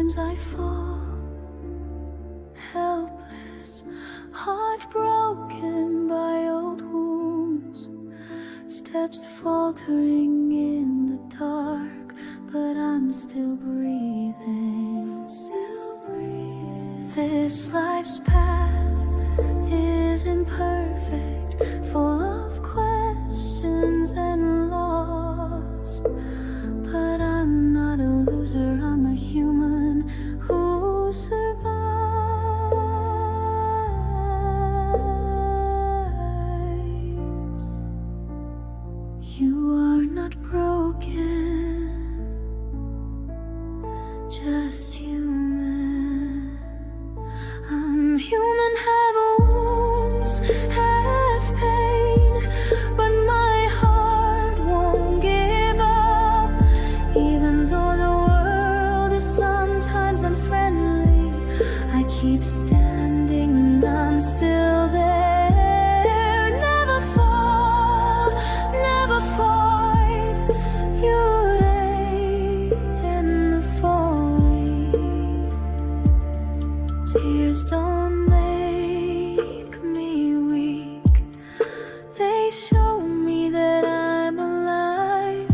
Sometimes I fall helpless, heartbroken by old wounds, steps faltering in the dark, but I'm still breathing, This life's path is imperfect, full of questions and loss, but I'm not a loser, I'm a human who survives. You are not broken, just human. I'm human, have wounds, have pain, but my heart won't give up. Even though the world is sometimes unfriendly, I keep standing, I'm still there. Never fall, never fight. You lay in the void. Tears don't make me weak, they show me that I'm alive.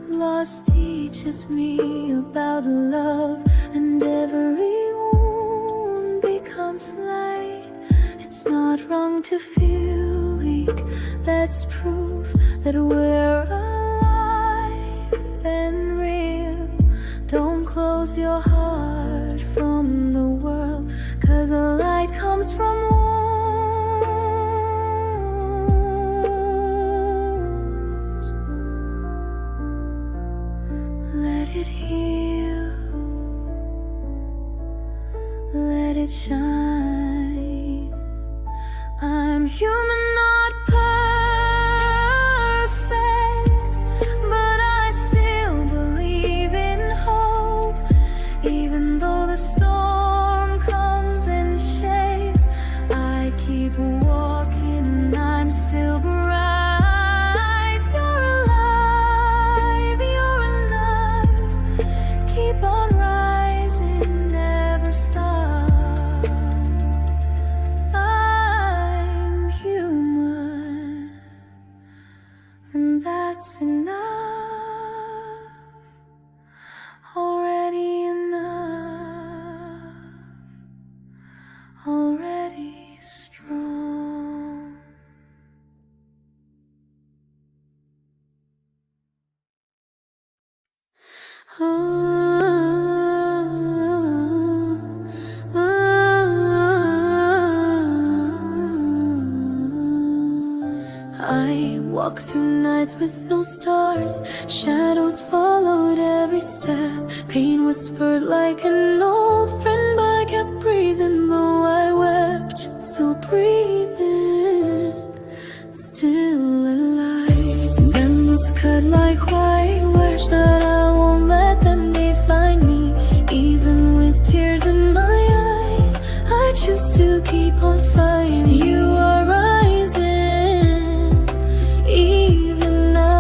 Loss teaches me about love, and every wound becomes light. It's not wrong to feel weak, that's proof that we're alive and real. Don't close your heart from the world, 'cause a light comes from wounds. Let it heal, let it shine. I'm human, not perfect, but I still believe in hope. Even though the storm comes in shapes, I keep walking, I'm still bright. You're alive, you're enough. Keep on rising, never stop. I'm human, and that's enough. Already enough, already strong. I walk through nights with no stars, shadows followed every step. Pain whispered like an old friend, but I kept breathing though I wept. Still breathing, still alive. Memories cut like white words that I won't let them define me. Even with tears in my eyes, I choose to keep on fighting. You are rising, even now.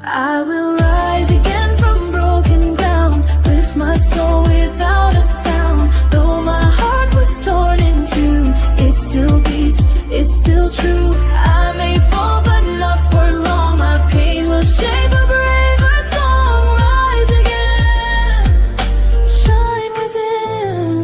I will rise again from broken ground, lift my soul without a sound. Though my heart was torn in two, it still beats, it's still true. I may fall, but not for long. My pain will shape a braver song. Rise again, shine within.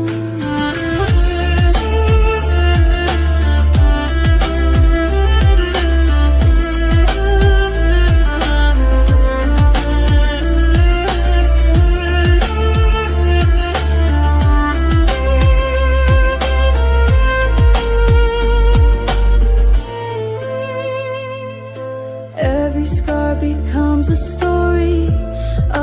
Every scar becomes a story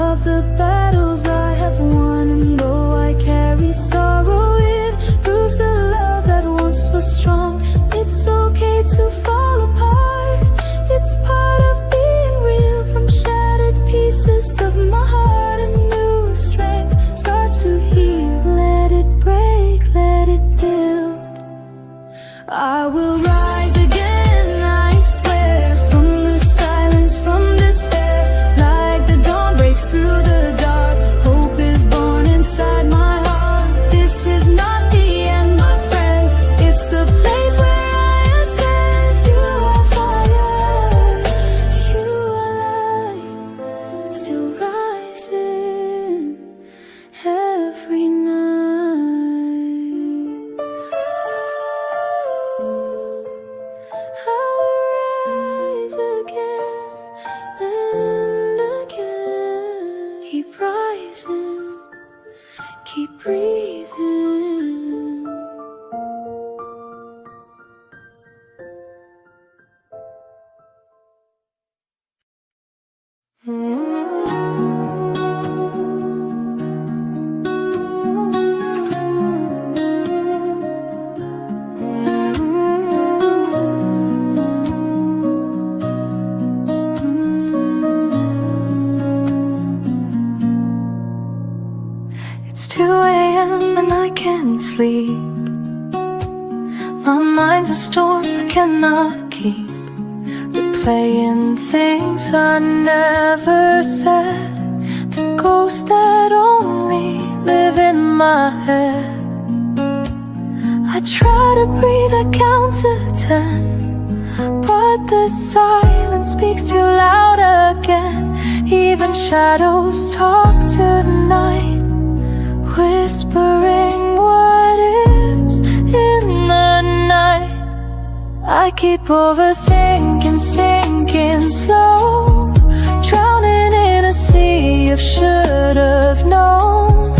of the battles I have won. And though I carry sorrow, it proves the love that once was strong. It's okay to fall apart, it's part of being real. From shattered pieces of my heart, a new strength starts to heal. Let it break, let it build. I will rise again, I swear, from the silence, from despair. Like the dawn breaks through the dark, hope It's 2 a.m. and I can't sleep. My mind's a storm I cannot keep, replaying things I never said to ghosts that only live in my head. I try to breathe, I count to 10, but the silence speaks too loud again. Even shadows talk tonight, whispering what ifs in the night. I keep overthinking, sinking slow, drowning in a sea of should've known,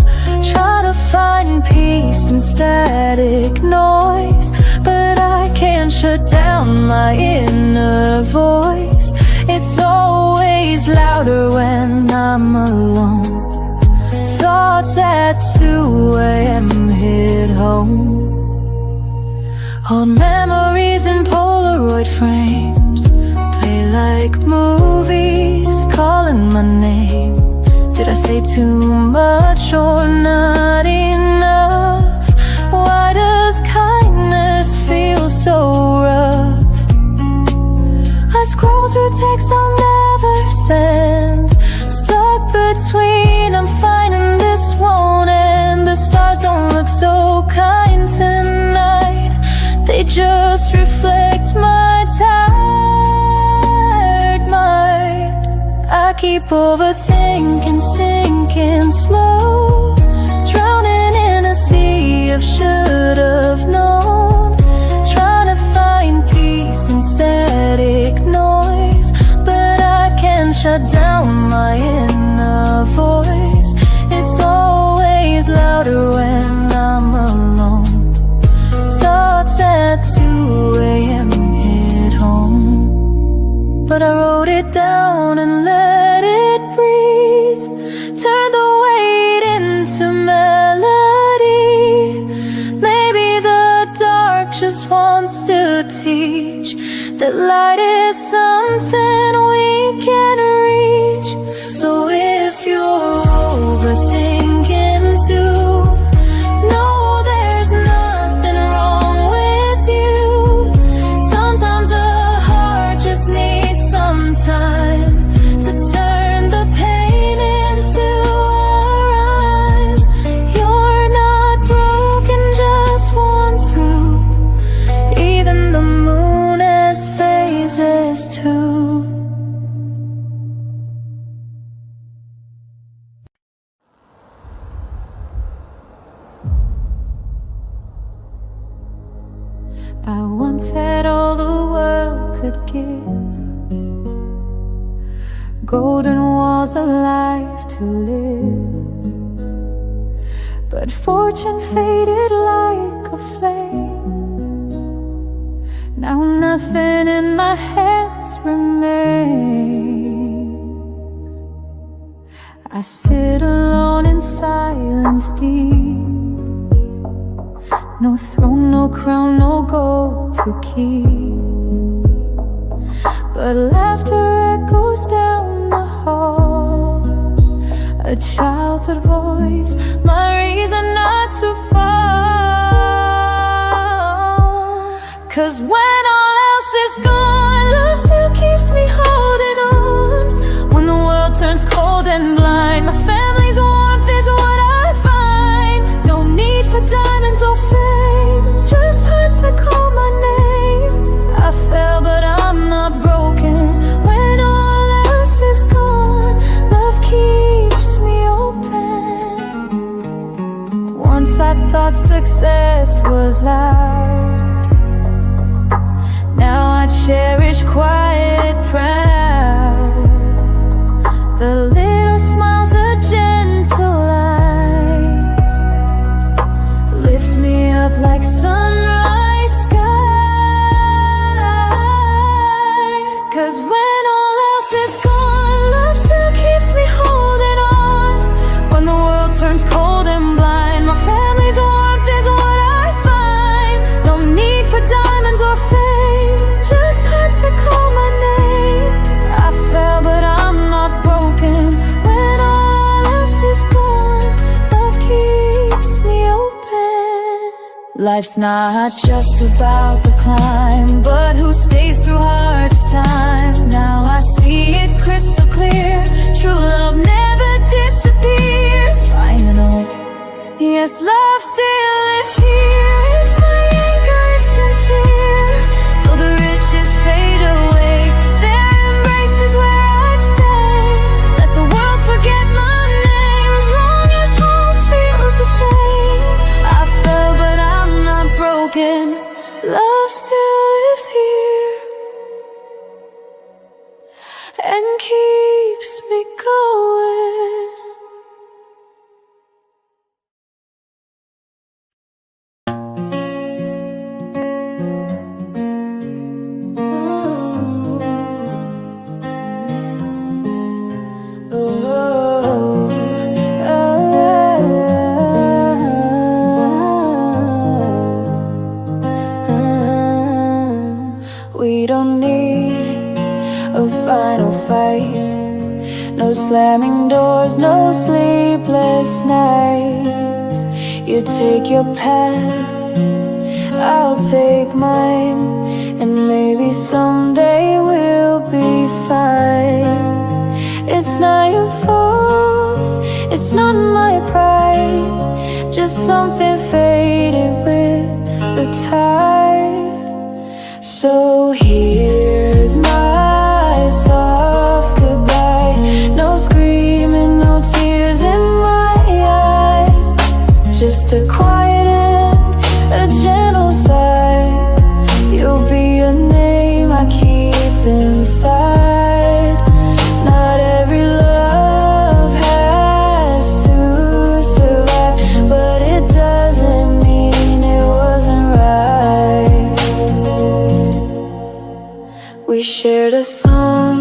trying to find peace in static noise. But I can't shut down my inner voice. It's always louder when I'm alone. Thoughts at 2 a.m. hit home. Old memories in Polaroid frames play like movies, calling my name. Did I say too much or not enough? Why does kindness feel so rough? I scroll through texts I'll never send, stuck between I'm fine and this won't end. The stars don't look so kind tonight, they just reflect my tired mind. I keep overthinking, sinking slow, drowning in a sea of should've known, trying to find peace in static noise. But I can't shut down my inner voice. It's always louder when I'm alone. Thoughts at 2 a.m. hit home, but I wrote it down and let it breathe. Turn the weight into melody. Maybe the dark just wants to teach that light is something we can reach. So if you're overthinking too, know there's nothing wrong with you. Sometimes a heart just needs some time to turn the pain into a rhyme. You're not broken, just worn through. Even the moon has phases too. I once had all the world could give, golden walls of life to live. But fortune faded like a flame. Now nothing in my hands remains. I sit alone in silence deep. No throne, no crown, no gold to keep, but laughter echoes down the hall, a childhood voice, my reason not to fall. 'Cause when all else is gone, love still keeps me holding on. When the world turns cold and blind, my family's warmth is what I find. No need for diamonds or fame, just hearts that call my name. I fell but I'm not broken. When all else is gone, love keeps me open. Once I thought success was loud, now I cherish Life's not just about the climb, but who stays through hardest time. Now I see it crystal clear, true love never disappears. Final, yes, love still lives here. It's my anchor, it's sincere. Though the riches fade away, their embrace is where I stay. Let the world forget my name, as long as home feels the same. I fell but I'm not broken, love still lives here and keeps me going. We don't need a final fight, no slamming doors, no sleepless nights. You take your path, I'll take mine, and maybe someday we'll be fine. It's not your fault, it's not my pride, just something faded with the tide. So here's my soft goodbye, no screaming, no tears in my eyes, just a quiet and a gentle sigh. You'll be a name I keep inside. Not every love has to survive, but it doesn't mean it wasn't right. We shared a song,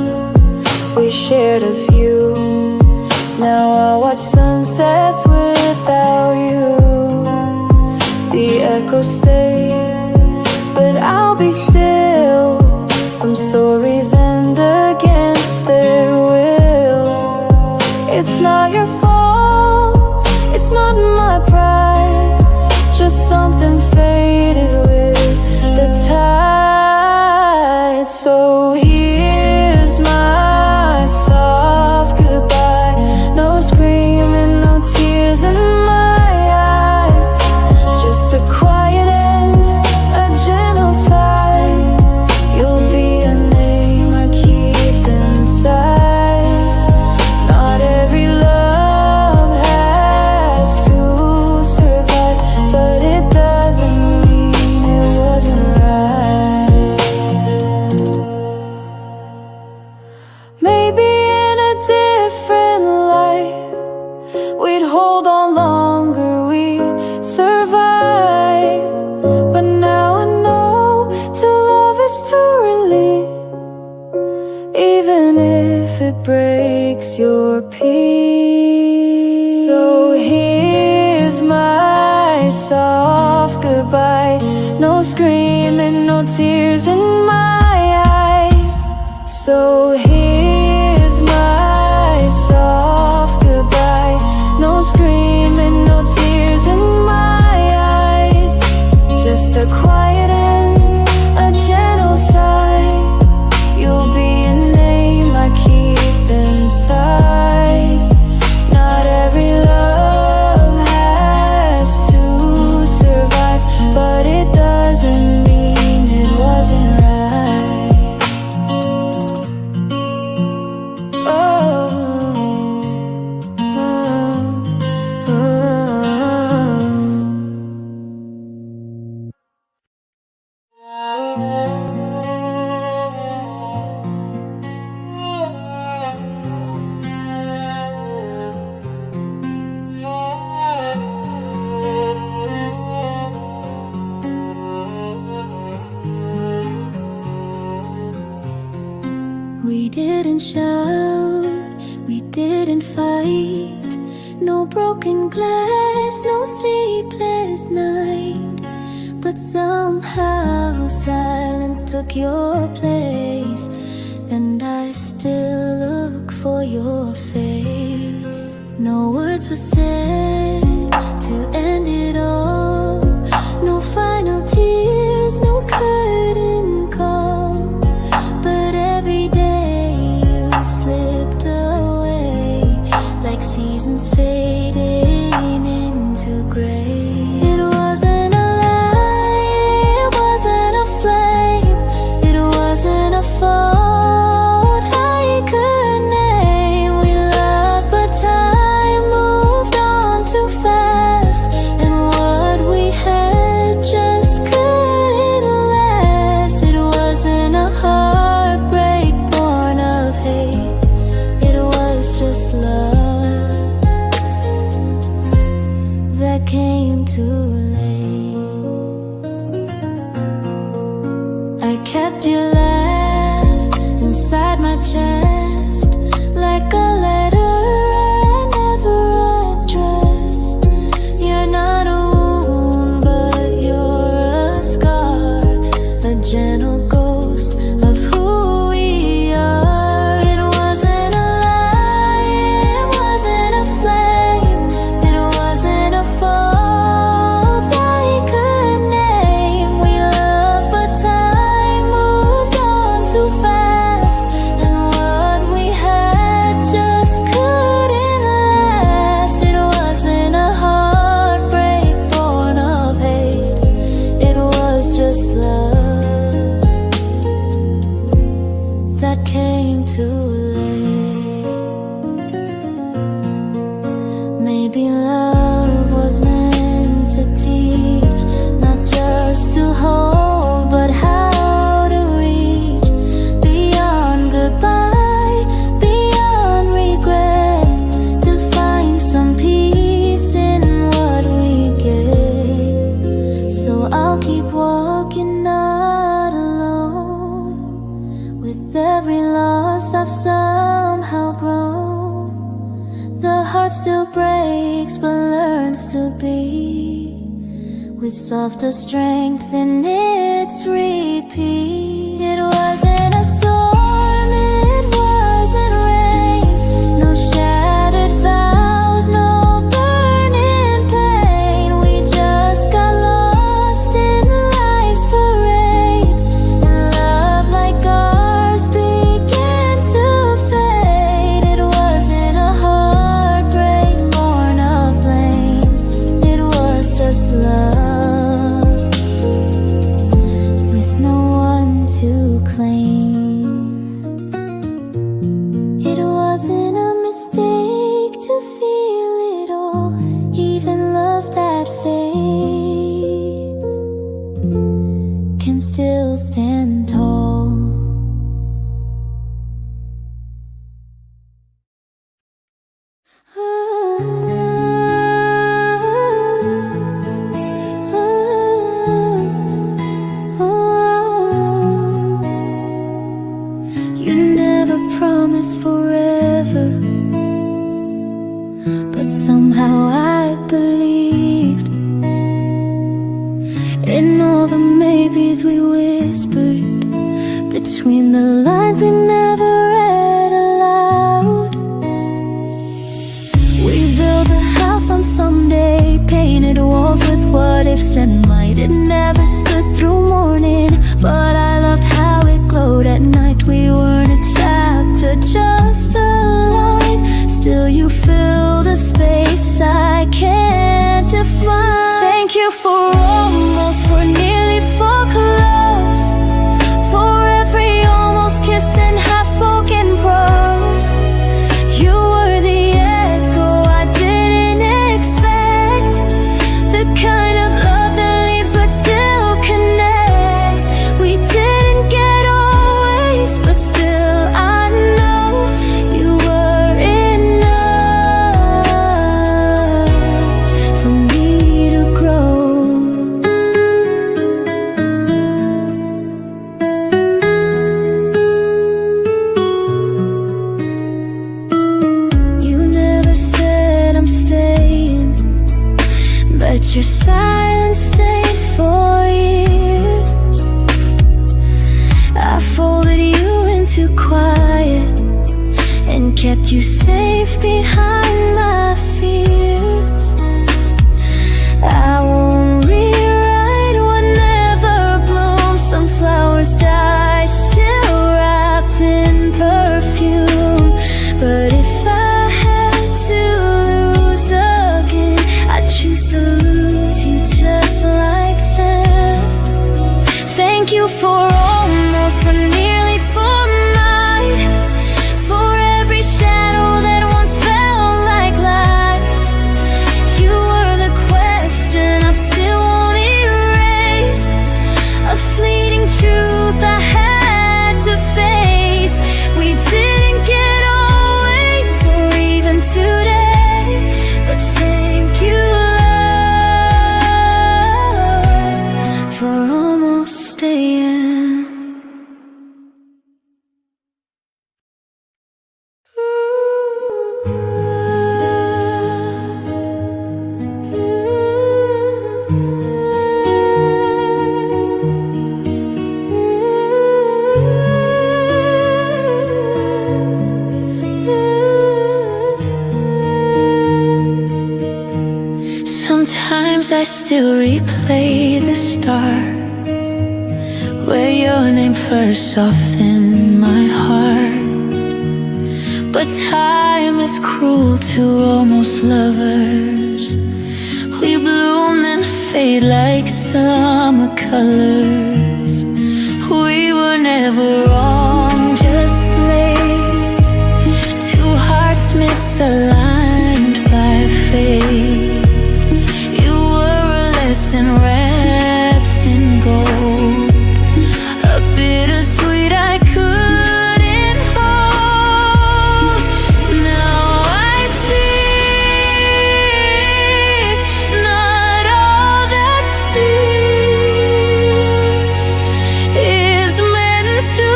we shared a view. Now I watch sunsets without you. The echo stays, but I'll be still. Some stories end against their will. It's not your fault, it's not my pride, just something faded with the tide. So here's my soft goodbye, no screaming, no tears in my eyes, just a quiet and a gentle sigh. You'll be a name I keep inside. Not every love has to survive, but it doesn't mean it wasn't right. Maybe in a different life we'd hold on longer, we'd survive. But now I know to love is to release, even if it breaks your peace. So here's my soft goodbye, no screaming, no tears in my eyes. So here's my soft goodbye, no screaming, no tears in my eyes, just a quiet and a gentle sigh. You'll be a name I keep inside. Not every love has to survive, but it doesn't mean it wasn't right. Oh, oh, we didn't shout, we didn't fight, no broken glass, no sleepless night. But somehow silence took your place, and I still look for your face. No words were said to end it all, no fight my chest, like a letter I never addressed. You're not a wound, but you're a scar, a gentle ghost of who we are. It wasn't a lie, it wasn't a flame, it wasn't a fault I could name. We loved, but time moved on too fast, and what we had just couldn't last. It wasn't a heartbreak born of hate, it was just love that came too late. Maybe love was meant to teach, not just to hold, but how to reach beyond goodbye, beyond regret, to find some peace in what we get. So I'll keep walking, not alone. With every loss I've somehow grown. The heart still breaks but learns to beat with softer strength in its repeat. It wasn't a storm, it wasn't rain, no shattered vows, no burning pain. We just got lost in life's parade, and love like ours began to fade. It wasn't a heartbreak born of blame, it was just love with no one to claim. It wasn't a mistake to feel it all, even love that fades can still stand tall. You never promised forever, but somehow I believed in all the maybes we whispered between the lines we never read aloud. We built a house on someday, painted walls with what ifs and might. It never stood through morning, but I loved how it glowed at night. We weren't a chapter, just a line. Still you filled a space I can't define. Thank you for almost, for nearly, for close, for every almost kiss and half-spoken prose. You were the echo I didn't expect, the kind of love that leaves but still connects. We didn't get always, but still I know you were enough for me to grow. You never said I'm staying, but your silence stayed for years. I folded you into quiet and kept you safe behind my fears. I won't rewrite what never bloomed. Some flowers die still wrapped in perfume, but if I had to lose again, I'd choose to lose you just like that. Thank you for almost, for nearly, for might, for every shadow that once felt Sometimes I still replay the start where your name first softened my heart. But time is cruel to almost lovers. We bloom and fade like summer colors. We were never wrong, just late. Two hearts misaligned by fate. You were a lesson wrapped in gold, a bittersweet I couldn't hold. Now I see not all that feels is meant to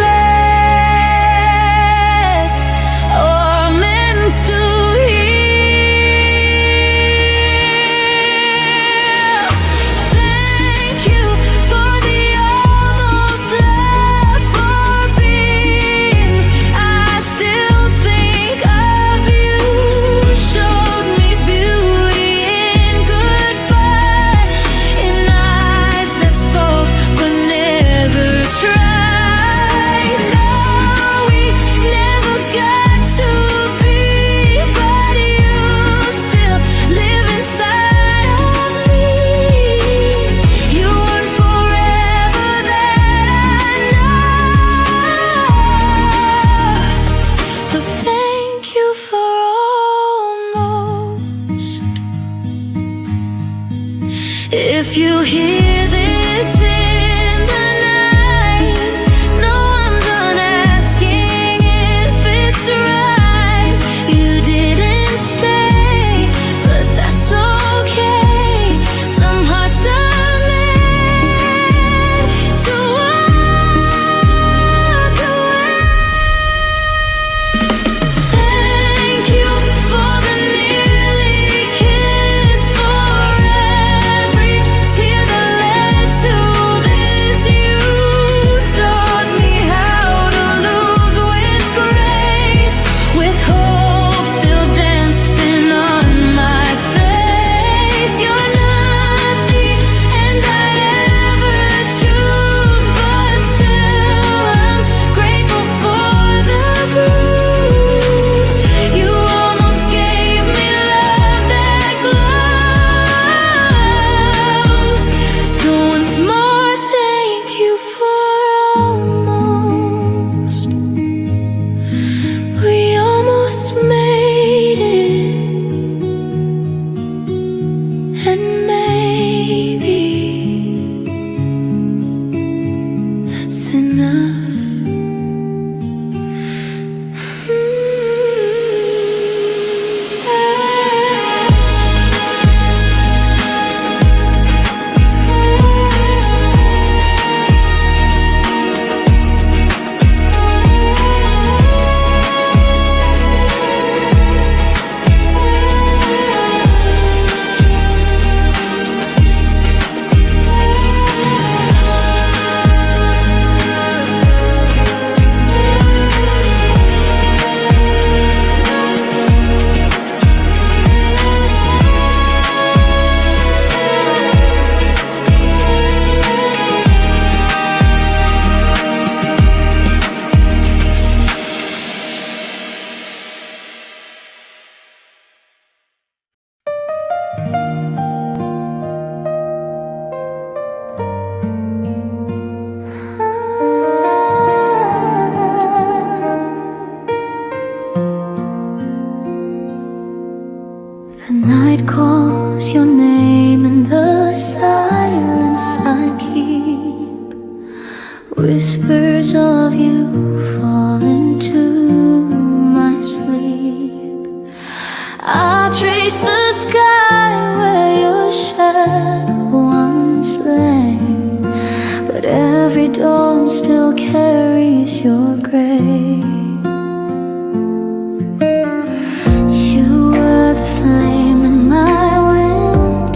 last or meant to heal. Thank you for the almost left for being. I still think of you. Showed me beauty in goodbye, in eyes that spoke but never tried. No, we never got to be, but you still live inside of me. You weren't forever, that I know. But thank you for almost. If you hear this in the night, no, I'm done asking if it's right. You didn't stay, but that's okay. Some hearts are meant to walk away. Thank you for the nearly kiss, for every tear that led to this. You taught me how to lose with grace, with hope still dancing on my face. You're not the end I'd ever choose, but still I'm grateful for the bruise. You almost gave me love that glows. So once more, thank you for almost. We almost made it, and maybe that's enough. The night calls your name in the silence I keep. Whispers of you fall into my sleep. I trace the sky where your shadow once lay, but every dawn still carries your grace. You were the flame in my wind,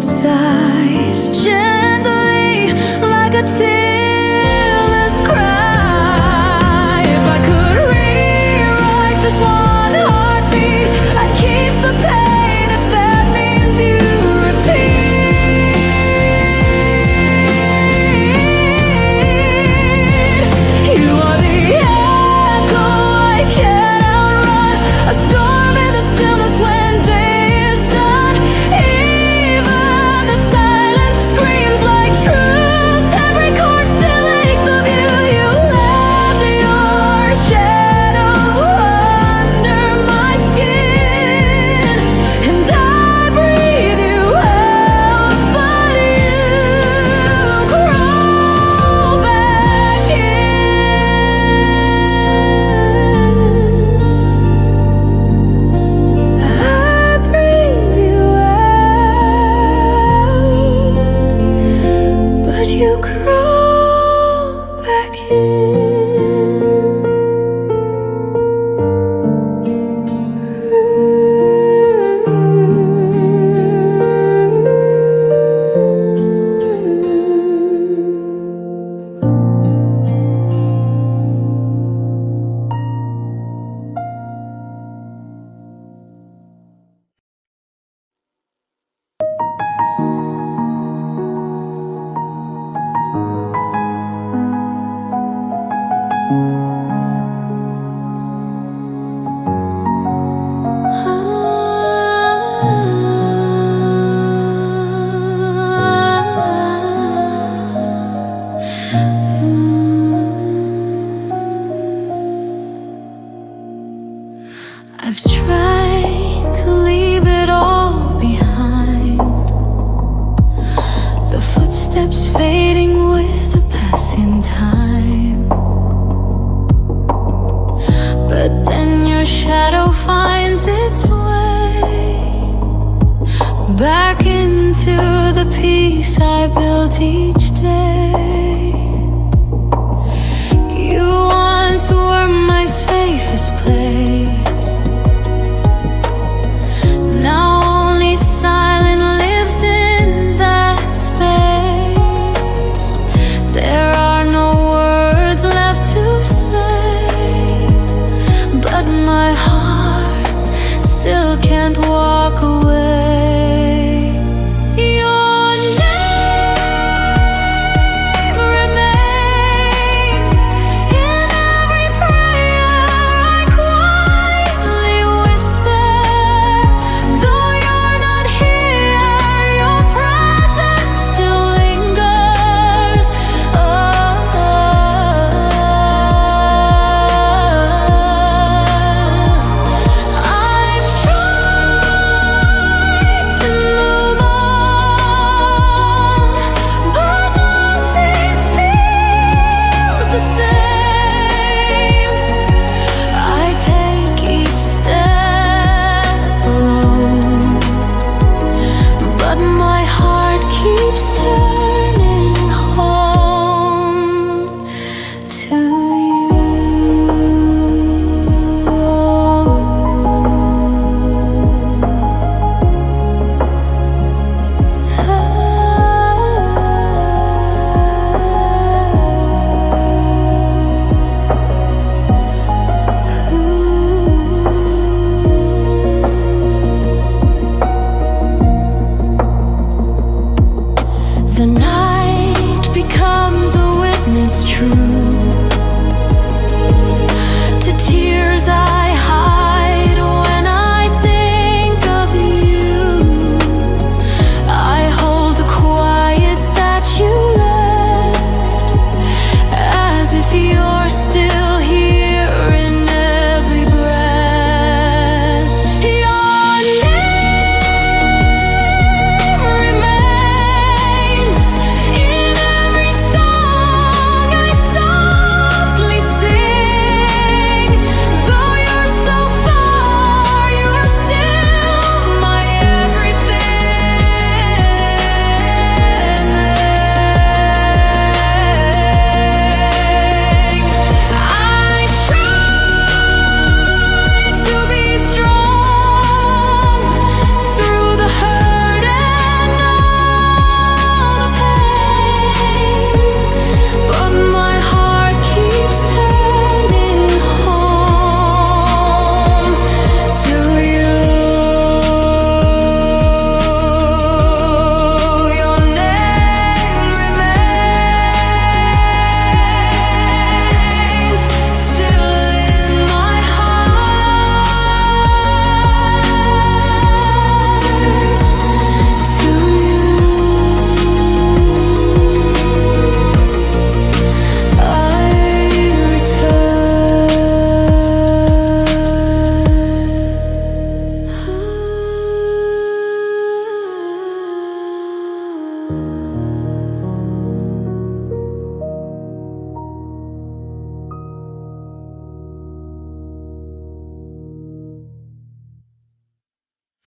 sighs gently like a tearless cry. If I could rewrite just one heartbeat, I'd keep the pain if that means you repeat. You are the echo I can't outrun, a storm in the stillness when day is done. Even the silence screams like truth. Every chord still aches of you. You left your shadow under my skin, and I breathe you out, but you crawl back in. I breathe you out, but you crawl back I've tried to leave it all behind, the footsteps fading with the passing time. But then your shadow finds its way back into the peace I built each day. You once were my safest place. Now only silence lives in that space. There are no words left to say, but my heart still can't walk away. Your name remains in every prayer I quietly whisper. Though you're not here, your presence still lingers. I've tried to move on, but nothing feels the same. I take each step alone, but my heart keeps turning home to The night becomes a witness true